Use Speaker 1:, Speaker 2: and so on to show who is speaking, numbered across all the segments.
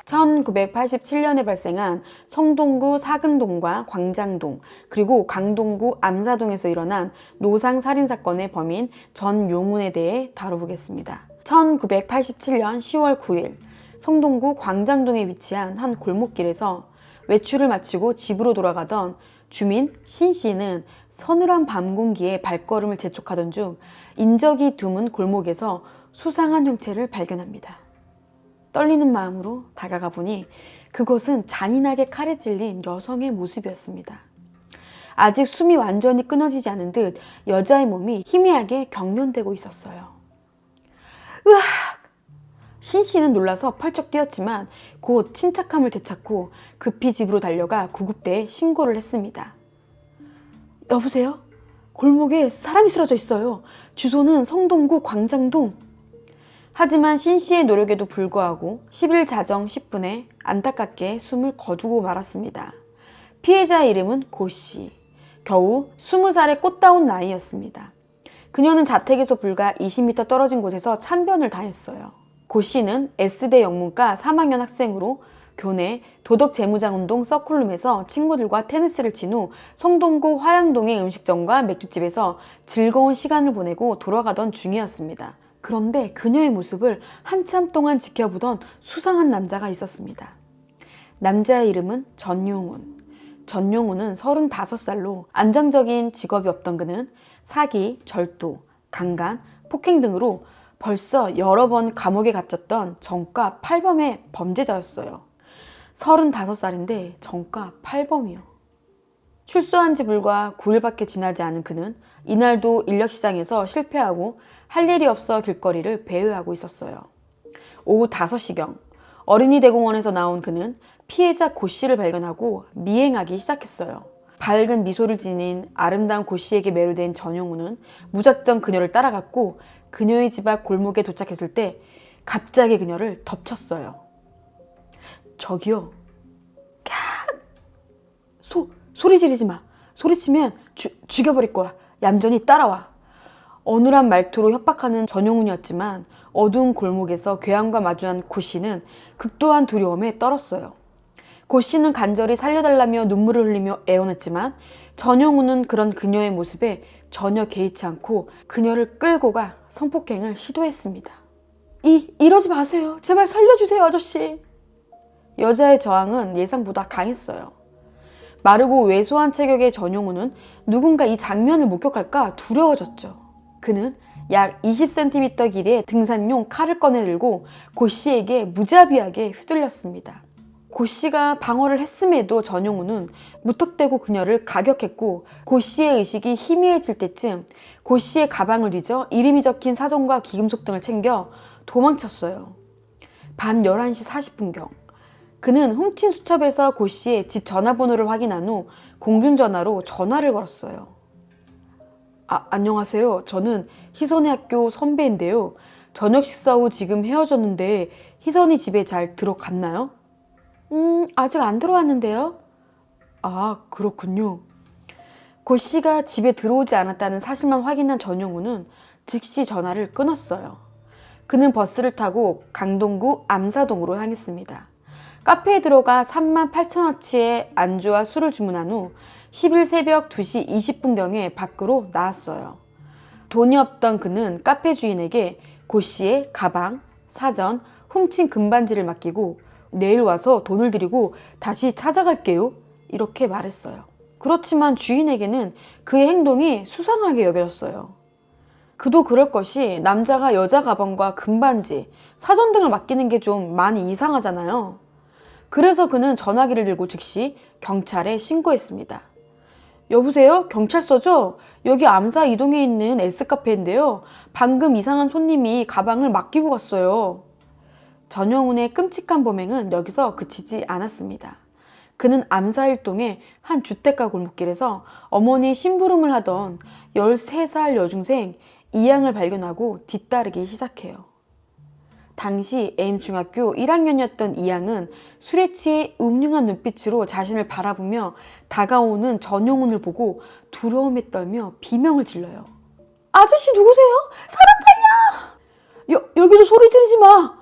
Speaker 1: 1987년에 발생한 성동구 사근동과 광장동, 그리고 강동구 암사동에서 일어난 노상살인사건의 범인 전용훈에 대해 다뤄보겠습니다. 1987년 10월 9일 성동구 광장동에 위치한 한 골목길에서 외출을 마치고 집으로 돌아가던 주민 신 씨는 서늘한 밤 공기에 발걸음을 재촉하던 중 인적이 드문 골목에서 수상한 형체를 발견합니다. 떨리는 마음으로 다가가 보니 그것은 잔인하게 칼에 찔린 여성의 모습이었습니다. 아직 숨이 완전히 끊어지지 않은 듯 여자의 몸이 희미하게 경련되고 있었어요. 으악! 신 씨는 놀라서 펄쩍 뛰었지만 곧 침착함을 되찾고 급히 집으로 달려가 구급대에 신고를 했습니다. 여보세요? 골목에 사람이 쓰러져 있어요. 주소는 성동구 광장동. 하지만 신 씨의 노력에도 불구하고 10일 자정 10분에 안타깝게 숨을 거두고 말았습니다. 피해자의 이름은 고 씨. 겨우 20살의 꽃다운 나이였습니다. 그녀는 자택에서 불과 20m 떨어진 곳에서 참변을 당했어요. 고 씨는 S대 영문과 3학년 학생으로 교내 도덕재무장운동 서클룸에서 친구들과 테니스를 친 후 성동구 화양동의 음식점과 맥주집에서 즐거운 시간을 보내고 돌아가던 중이었습니다. 그런데 그녀의 모습을 한참 동안 지켜보던 수상한 남자가 있었습니다. 남자의 이름은 전용훈. 전용훈은 35살로 안정적인 직업이 없던 그는 사기, 절도, 강간, 폭행 등으로 벌써 여러 번 감옥에 갇혔던 정가 8범의 범죄자였어요. 35살인데 정가 8범이요. 출소한 지 불과 9일밖에 지나지 않은 그는 이날도 인력시장에서 실패하고 할 일이 없어 길거리를 배회하고 있었어요. 오후 5시경 어린이 대공원에서 나온 그는 피해자 고 씨를 발견하고 미행하기 시작했어요. 밝은 미소를 지닌 아름다운 고 씨에게 매료된 전용훈은 무작정 그녀를 따라갔고 그녀의 집 앞 골목에 도착했을 때 갑자기 그녀를 덮쳤어요. 저기요. 소리 지르지 마. 소리치면 죽여버릴 거야. 얌전히 따라와. 어눌한 말투로 협박하는 전용훈이었지만 어두운 골목에서 괴한과 마주한 고 씨는 극도한 두려움에 떨었어요. 고 씨는 간절히 살려달라며 눈물을 흘리며 애원했지만 전용훈은 그런 그녀의 모습에 전혀 개의치 않고 그녀를 끌고 가 성폭행을 시도했습니다. 이러지 마세요. 제발 살려주세요, 아저씨. 여자의 저항은 예상보다 강했어요. 마르고 왜소한 체격의 전용훈은 누군가 이 장면을 목격할까 두려워졌죠. 그는 약 20cm 길이의 등산용 칼을 꺼내 들고 고 씨에게 무자비하게 휘둘렸습니다. 고 씨가 방어를 했음에도 전용훈은 무턱대고 그녀를 가격했고 고 씨의 의식이 희미해질 때쯤 고 씨의 가방을 뒤져 이름이 적힌 사전과 기금속 등을 챙겨 도망쳤어요. 밤 11시 40분경 그는 훔친 수첩에서 고 씨의 집 전화번호를 확인한 후 공중전화로 전화를 걸었어요. 안녕하세요. 저는 희선의 학교 선배인데요. 저녁 식사 후 지금 헤어졌는데 희선이 집에 잘 들어갔나요? 아직 안 들어왔는데요. 그렇군요. 고 씨가 집에 들어오지 않았다는 사실만 확인한 전용훈은 즉시 전화를 끊었어요. 그는 버스를 타고 강동구 암사동으로 향했습니다. 카페에 들어가 38,000원치의 안주와 술을 주문한 후 10일 새벽 2시 20분경에 밖으로 나왔어요. 돈이 없던 그는 카페 주인에게 고 씨의 가방, 사전, 훔친 금반지를 맡기고 내일 와서 돈을 드리고 다시 찾아갈게요. 이렇게 말했어요. 그렇지만 주인에게는 그의 행동이 수상하게 여겨졌어요. 그도 그럴 것이 남자가 여자 가방과 금반지, 사전 등을 맡기는 게 좀 많이 이상하잖아요. 그래서 그는 전화기를 들고 즉시 경찰에 신고했습니다. 여보세요? 경찰서죠? 여기 암사 이동에 있는 S카페인데요. 방금 이상한 손님이 가방을 맡기고 갔어요. 전용훈의 끔찍한 범행은 여기서 그치지 않았습니다. 그는 암사일동의 한 주택가 골목길에서 어머니 심부름을 하던 13살 여중생 이양을 발견하고 뒤따르기 시작해요. 당시 A중학교 1학년이었던 이양은 술에 취해 음흉한 눈빛으로 자신을 바라보며 다가오는 전용훈을 보고 두려움에 떨며 비명을 질러요. 아저씨 누구세요? 사람 살려! 여기도 소리 지르지 마!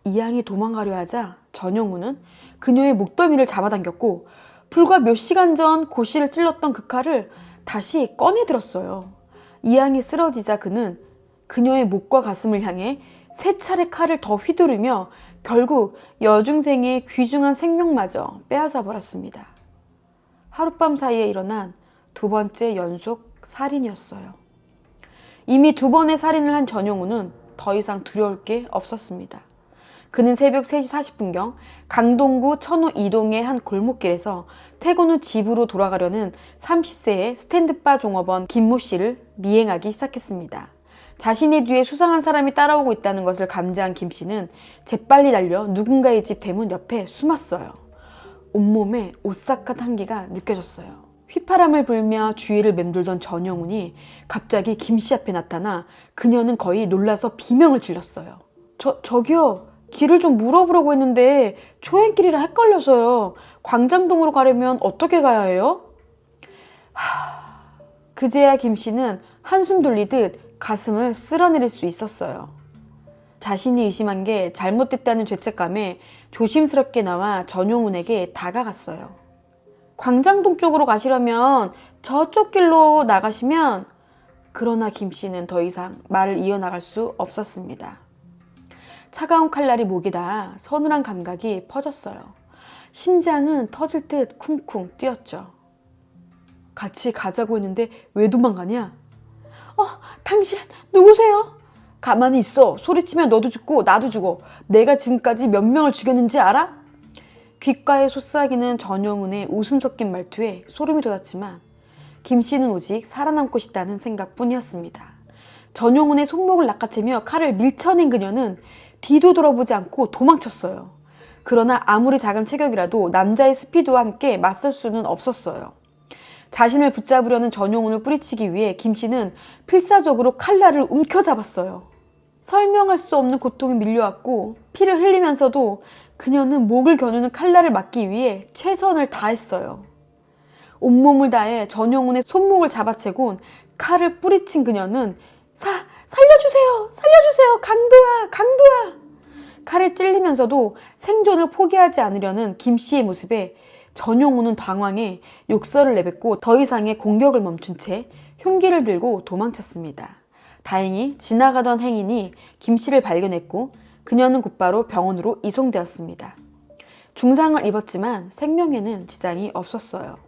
Speaker 1: 이양이 도망가려 하자 전용우는 그녀의 목덜미를 잡아당겼고 불과 몇 시간 전 고씨를 찔렀던 그 칼을 다시 꺼내들었어요. 이양이 쓰러지자 그는 그녀의 목과 가슴을 향해 3차례 칼을 더 휘두르며 결국 여중생의 귀중한 생명마저 빼앗아 버렸습니다. 하룻밤 사이에 일어난 2번째 연속 살인이었어요. 이미 2번의 살인을 한 전용우는 더 이상 두려울 게 없었습니다. 그는 새벽 3시 40분경 강동구 천호 2동의 한 골목길에서 퇴근 후 집으로 돌아가려는 30세의 스탠드바 종업원 김모 씨를 미행하기 시작했습니다. 자신의 뒤에 수상한 사람이 따라오고 있다는 것을 감지한 김 씨는 재빨리 달려 누군가의 집 대문 옆에 숨었어요. 온몸에 오싹한 향기가 느껴졌어요. 휘파람을 불며 주위를 맴돌던 전영훈이 갑자기 김 씨 앞에 나타나 그녀는 거의 놀라서 비명을 질렀어요. 저기요. 길을 좀 물어보려고 했는데 초행길이라 헷갈려서요. 광장동으로 가려면 어떻게 가야 해요? 그제야 김 씨는 한숨 돌리듯 가슴을 쓸어내릴 수 있었어요. 자신이 의심한 게 잘못됐다는 죄책감에 조심스럽게 나와 전용훈에게 다가갔어요. 광장동 쪽으로 가시려면 저쪽 길로 나가시면. 그러나 김 씨는 더 이상 말을 이어나갈 수 없었습니다. 차가운 칼날이 목에 닿아 서늘한 감각이 퍼졌어요. 심장은 터질 듯 쿵쿵 뛰었죠. 같이 가자고 했는데 왜 도망가냐? 당신 누구세요? 가만히 있어. 소리치면 너도 죽고 나도 죽어. 내가 지금까지 몇 명을 죽였는지 알아? 귓가에 솟아기는 전용훈의 웃음 섞인 말투에 소름이 돋았지만 김 씨는 오직 살아남고 싶다는 생각뿐이었습니다. 전용훈의 손목을 낚아채며 칼을 밀쳐낸 그녀는 뒤도 돌아보지 않고 도망쳤어요. 그러나 아무리 작은 체격이라도 남자의 스피드와 함께 맞설 수는 없었어요. 자신을 붙잡으려는 전용훈을 뿌리치기 위해 김 씨는 필사적으로 칼날을 움켜잡았어요. 설명할 수 없는 고통이 밀려왔고 피를 흘리면서도 그녀는 목을 겨누는 칼날을 막기 위해 최선을 다했어요. 온몸을 다해 전용훈의 손목을 잡아채곤 칼을 뿌리친 그녀는 살려주세요! 살려주세요! 강도야! 칼에 찔리면서도 생존을 포기하지 않으려는 김 씨의 모습에 전용훈은 당황해 욕설을 내뱉고 더 이상의 공격을 멈춘 채 흉기를 들고 도망쳤습니다. 다행히 지나가던 행인이 김 씨를 발견했고 그녀는 곧바로 병원으로 이송되었습니다. 중상을 입었지만 생명에는 지장이 없었어요.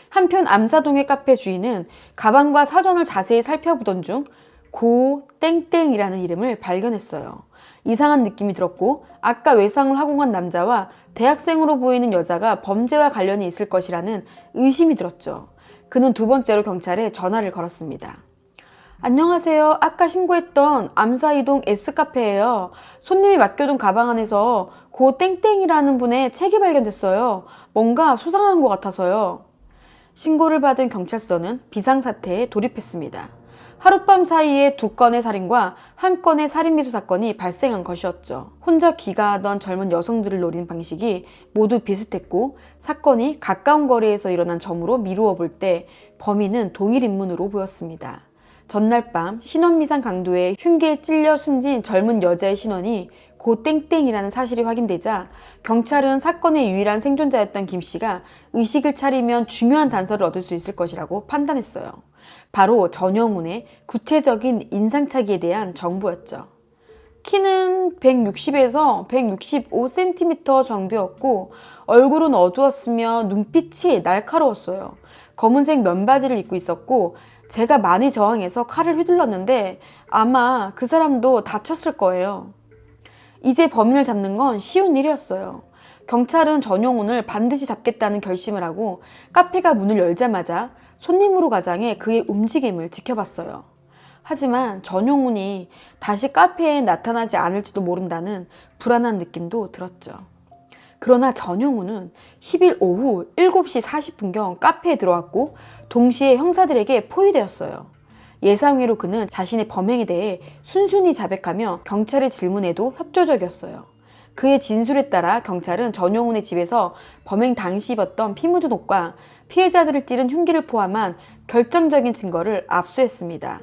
Speaker 1: 한편 암사동의 카페 주인은 가방과 사전을 자세히 살펴보던 중 고 땡땡이라는 이름을 발견했어요. 이상한 느낌이 들었고 아까 외상을 하고 간 남자와 대학생으로 보이는 여자가 범죄와 관련이 있을 것이라는 의심이 들었죠. 그는 2번째로 경찰에 전화를 걸었습니다. 안녕하세요. 아까 신고했던 암사2동 S카페예요. 손님이 맡겨둔 가방 안에서 고 땡땡이라는 분의 책이 발견됐어요. 뭔가 수상한 것 같아서요. 신고를 받은 경찰서는 비상사태에 돌입했습니다. 하룻밤 사이에 2건의 살인과 1건의 살인미수 사건이 발생한 것이었죠. 혼자 귀가하던 젊은 여성들을 노린 방식이 모두 비슷했고 사건이 가까운 거리에서 일어난 점으로 미루어 볼 때 범인은 동일 인물으로 보였습니다. 전날 밤 신원미상 강도의 흉기에 찔려 숨진 젊은 여자의 신원이 고 땡땡이라는 사실이 확인되자 경찰은 사건의 유일한 생존자였던 김 씨가 의식을 차리면 중요한 단서를 얻을 수 있을 것이라고 판단했어요. 바로 전용훈의 구체적인 인상착의에 대한 정보였죠. 키는 160에서 165cm 정도였고 얼굴은 어두웠으며 눈빛이 날카로웠어요. 검은색 면바지를 입고 있었고 제가 많이 저항해서 칼을 휘둘렀는데 아마 그 사람도 다쳤을 거예요. 이제 범인을 잡는 건 쉬운 일이었어요. 경찰은 전용훈을 반드시 잡겠다는 결심을 하고 카페가 문을 열자마자 손님으로 가장해 그의 움직임을 지켜봤어요. 하지만 전용훈이 다시 카페에 나타나지 않을지도 모른다는 불안한 느낌도 들었죠. 그러나 전용훈은 10일 오후 7시 40분경 카페에 들어왔고 동시에 형사들에게 포위되었어요. 예상외로 그는 자신의 범행에 대해 순순히 자백하며 경찰의 질문에도 협조적이었어요. 그의 진술에 따라 경찰은 전용훈의 집에서 범행 당시 입었던 피 묻은 옷과 피해자들을 찌른 흉기를 포함한 결정적인 증거를 압수했습니다.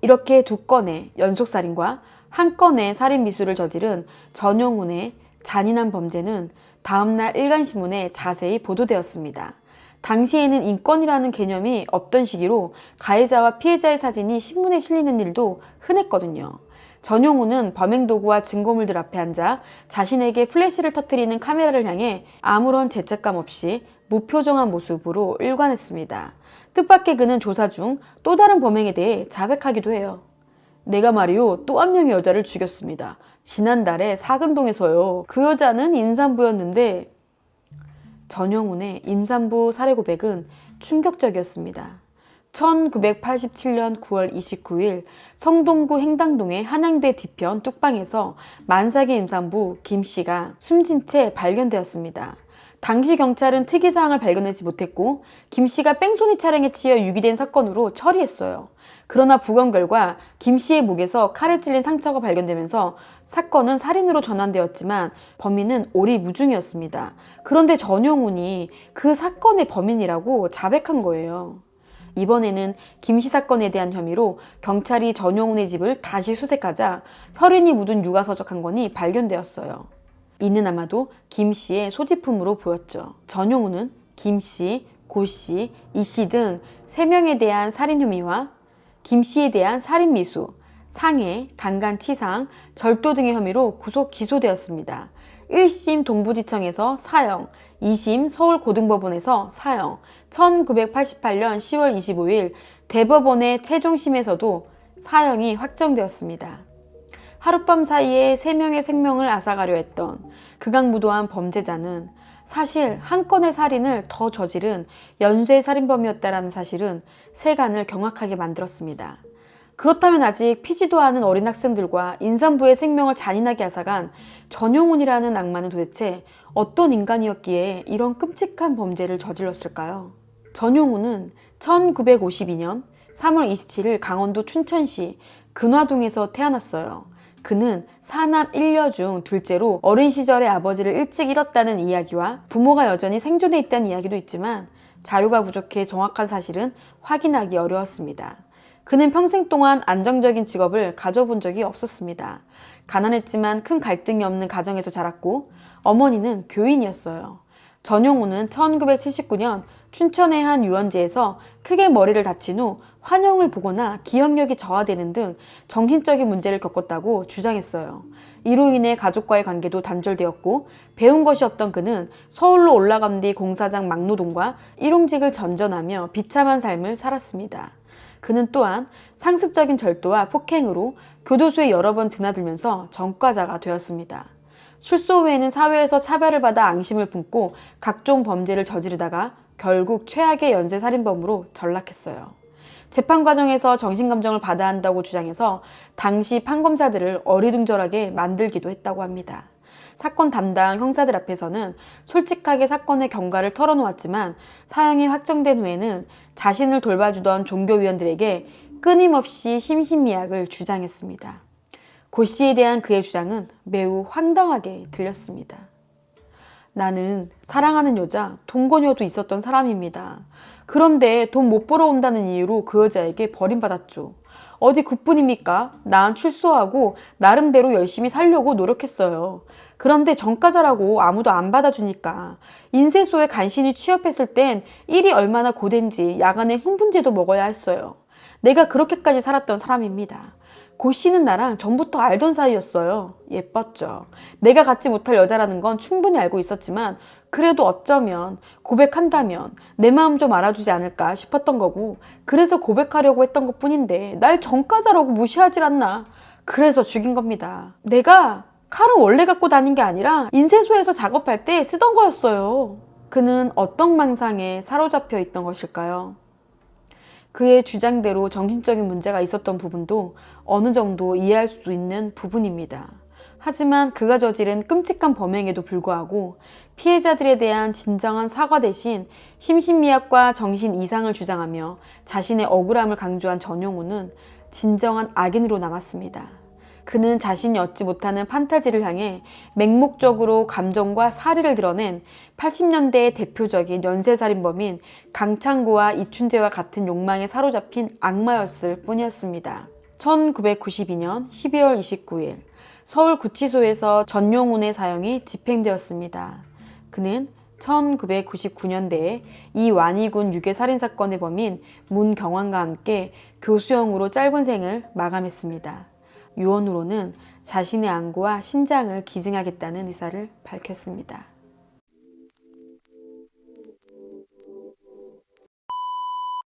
Speaker 1: 이렇게 2건의 연속살인과 1건의 살인미수를 저지른 전용훈의 잔인한 범죄는 다음날 일간신문에 자세히 보도되었습니다. 당시에는 인권이라는 개념이 없던 시기로 가해자와 피해자의 사진이 신문에 실리는 일도 흔했거든요. 전용우는 범행 도구와 증거물들 앞에 앉아 자신에게 플래시를 터뜨리는 카메라를 향해 아무런 죄책감 없이 무표정한 모습으로 일관했습니다. 뜻밖의 그는 조사 중 또 다른 범행에 대해 자백하기도 해요. 내가 말이요, 또 한 명의 여자를 죽였습니다. 지난달에 사근동에서요. 그 여자는 임산부였는데. 전용훈의 임산부 살해 고백은 충격적이었습니다. 1987년 9월 29일 성동구 행당동의 한양대 뒤편 뚝방에서 만삭의 임산부 김씨가 숨진 채 발견되었습니다. 당시 경찰은 특이사항을 발견하지 못했고 김씨가 뺑소니 차량에 치여 유기된 사건으로 처리했어요. 그러나 부검 결과 김씨의 목에서 칼에 찔린 상처가 발견되면서 사건은 살인으로 전환되었지만 범인은 오리무중이었습니다. 그런데 전용훈이 그 사건의 범인이라고 자백한 거예요. 이번에는 김씨 사건에 대한 혐의로 경찰이 전용훈의 집을 다시 수색하자 혈흔이 묻은 육아서적 한 권이 발견되었어요. 이는 아마도 김씨의 소지품으로 보였죠. 전용훈은 김씨, 고씨, 이씨 등 3명에 대한 살인 혐의와 김씨에 대한 살인미수, 상해, 강간치상, 절도 등의 혐의로 구속 기소되었습니다. 1심 동부지청에서 사형, 2심 서울고등법원에서 사형, 1988년 10월 25일 대법원의 최종심에서도 사형이 확정되었습니다. 하룻밤 사이에 3명의 생명을 앗아가려 했던 극악무도한 범죄자는 사실 한 건의 살인을 더 저지른 연쇄살인범이었다는 사실은 세간을 경악하게 만들었습니다. 그렇다면 아직 피지도 않은 어린 학생들과 임산부의 생명을 잔인하게 앗아간 전용훈이라는 악마는 도대체 어떤 인간이었기에 이런 끔찍한 범죄를 저질렀을까요? 전용훈은 1952년 3월 27일 강원도 춘천시 근화동에서 태어났어요. 그는 사남 1녀 중 둘째로 어린 시절에 아버지를 일찍 잃었다는 이야기와 부모가 여전히 생존해 있다는 이야기도 있지만 자료가 부족해 정확한 사실은 확인하기 어려웠습니다. 그는 평생 동안 안정적인 직업을 가져본 적이 없었습니다. 가난했지만 큰 갈등이 없는 가정에서 자랐고 어머니는 교인이었어요. 전용훈은 1979년 춘천의 한 유원지에서 크게 머리를 다친 후 환영을 보거나 기억력이 저하되는 등 정신적인 문제를 겪었다고 주장했어요. 이로 인해 가족과의 관계도 단절되었고 배운 것이 없던 그는 서울로 올라간 뒤 공사장 막노동과 일용직을 전전하며 비참한 삶을 살았습니다. 그는 또한 상습적인 절도와 폭행으로 교도소에 여러 번 드나들면서 전과자가 되었습니다. 출소 후에는 사회에서 차별을 받아 앙심을 품고 각종 범죄를 저지르다가 결국 최악의 연쇄살인범으로 전락했어요. 재판 과정에서 정신감정을 받아야 한다고 주장해서 당시 판검사들을 어리둥절하게 만들기도 했다고 합니다. 사건 담당 형사들 앞에서는 솔직하게 사건의 경과를 털어놓았지만 사형이 확정된 후에는 자신을 돌봐주던 종교위원들에게 끊임없이 심신미약을 주장했습니다. 고 씨에 대한 그의 주장은 매우 황당하게 들렸습니다. 나는 사랑하는 여자 동거녀도 있었던 사람입니다. 그런데 돈 못 벌어온다는 이유로 그 여자에게 버림받았죠. 어디 그뿐입니까? 난 출소하고 나름대로 열심히 살려고 노력했어요. 그런데 전과자라고 아무도 안 받아주니까 인쇄소에 간신히 취업했을 땐 일이 얼마나 고된지 야간에 흥분제도 먹어야 했어요. 내가 그렇게까지 살았던 사람입니다. 고 씨는 나랑 전부터 알던 사이였어요. 예뻤죠. 내가 갖지 못할 여자라는 건 충분히 알고 있었지만 그래도 어쩌면 고백한다면 내 마음 좀 알아주지 않을까 싶었던 거고 그래서 고백하려고 했던 것 뿐인데 날 전과자라고 무시하질 않나. 그래서 죽인 겁니다. 내가 칼은 원래 갖고 다닌 게 아니라 인쇄소에서 작업할 때 쓰던 거였어요. 그는 어떤 망상에 사로잡혀 있던 것일까요? 그의 주장대로 정신적인 문제가 있었던 부분도 어느 정도 이해할 수 있는 부분입니다. 하지만 그가 저지른 끔찍한 범행에도 불구하고 피해자들에 대한 진정한 사과 대신 심신미약과 정신 이상을 주장하며 자신의 억울함을 강조한 전용훈은 진정한 악인으로 남았습니다. 그는 자신이 얻지 못하는 판타지를 향해 맹목적으로 감정과 사리를 드러낸 80년대의 대표적인 연쇄살인범인 강창구와 이춘재와 같은 욕망에 사로잡힌 악마였을 뿐이었습니다. 1992년 12월 29일 서울구치소에서 전용운의 사형이 집행되었습니다. 그는 1999년대에 이완희군 유괴살인사건의 범인 문경환과 함께 교수형으로 짧은 생을 마감했습니다. 유언으로는 자신의 안구와 신장을 기증하겠다는 의사를 밝혔습니다.